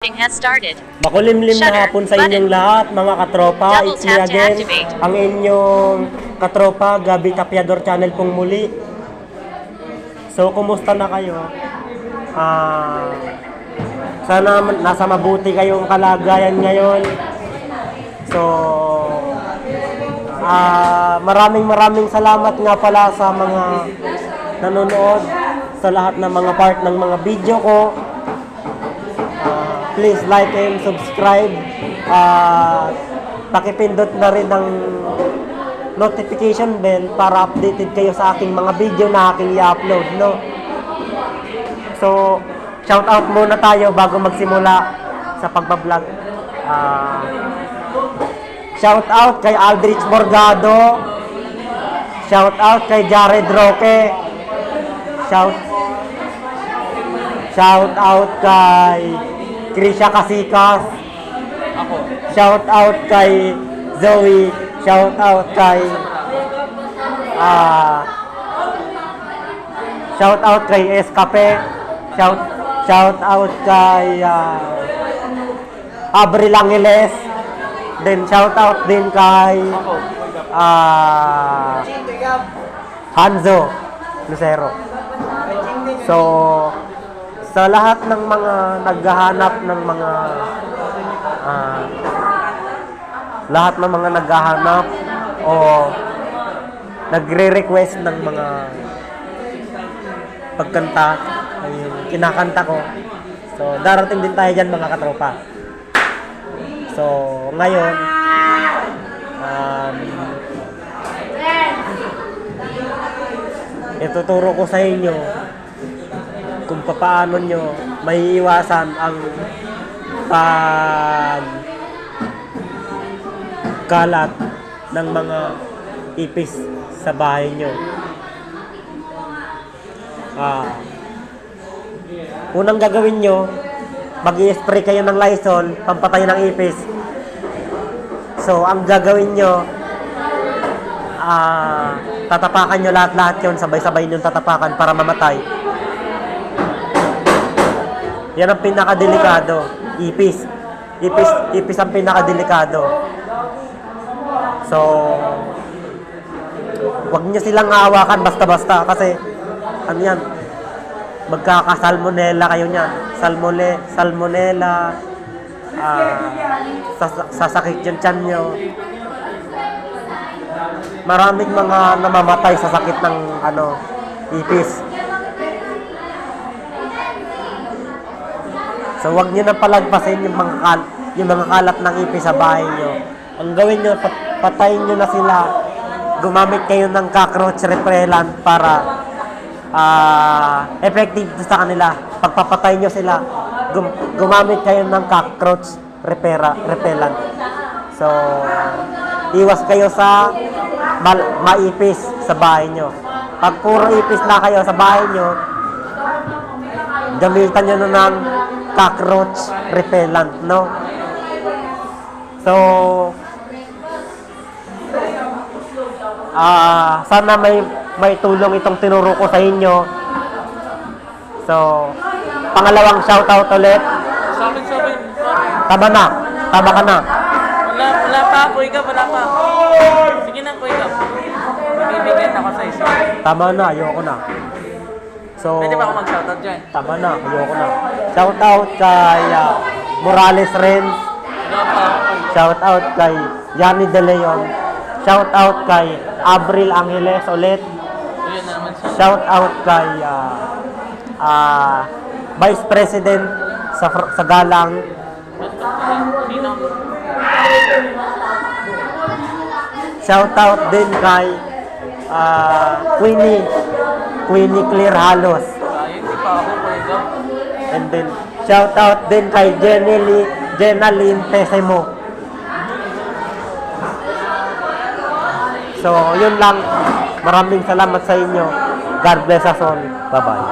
Recording has started. Makulimlim na Shutter, hapon sa inyong button. lahat, mga katropa. Double It's me tap to again, activate. ang inyong katropa, Gabi Tapiador Channel pong muli. So, kumusta na kayo? Sana nasa mabuti kayong kalagayan ngayon. So, maraming salamat nga pala sa mga nanonood, sa lahat ng mga part ng mga video ko. Please like and subscribe. Pakipindot na rin ng notification bell para updated kayo sa aking mga video na aking i-upload, no? So, shout out muna tayo bago magsimula sa pagbablog. Shout out kay Aldrich Morgado. Shout out kay Jared Roque. Shout out kay Krisha Kasikas. Shout out kay Zoe. Shout out kay shout out kay Escape. Shout out kay Abril Angeles. Then shout out din kay Hanzo Lucero. So, sa lahat ng mga naghahanap ng mga naghahanap o nagre-request ng mga pagkanta ay kinakanta ko. So, darating din tayo dyan, mga katropa. So, ngayon ituturo ko sa inyo kung paano nyo maiiwasan ang pagkalat ng mga ipis sa bahay nyo. Unang gagawin nyo, mag-i-spray kayo ng Lysol, pampatay ng ipis. So, ang gagawin nyo, tatapakan nyo lahat-lahat yun, sabay-sabay nyo tatapakan para mamatay. Yan ang pinakadelikado. Ipis ang pinakadelikado. So, wag nyo silang aawakan basta-basta kasi ano yan, magkakasalmonella kayo niyan. Salmonella, sasakit yung tiyan nyo. Maraming mga namamatay sa sakit ng ipis. So, wag nyo na palagpasin yung mga kalat ng ipis sa bahay nyo. Ang gawin nyo, patayin nyo na sila. Gumamit kayo ng cockroach repellent para effective sa kanila. Pagpapatay nyo sila, gumamit kayo ng cockroach repellent. So, iwas kayo sa maipis sa bahay nyo. Pag puro ipis na kayo sa bahay nyo, gamitan nyo na ng cockroach repellent, no? So, sana may tulong itong tinuro ko sa inyo. So, pangalawang shoutout ulit. Tama ka na. Wala pa, kuy ka, wala pa. Sige na, kuy ka. Magbibigyan ako sa isa. Tama na, ayoko na. So, Pwede ba ako mag-shoutout dyan? tama na, ayoko na. Shoutout kay Morales Renz. Wala pa. Shoutout kay Yanni De Leon. Shoutout kay Abril Angeles ulit. Ayun na naman siya. Shoutout kay Vice President sa Galang. Sino? Shoutout din kay Queenie Clear Halos. Ayun, di pa ako, kuy ka. And then shoutout din kay Jenaline Tesemo. So, yun lang. Maraming salamat sa inyo. God bless us all. Bye-bye.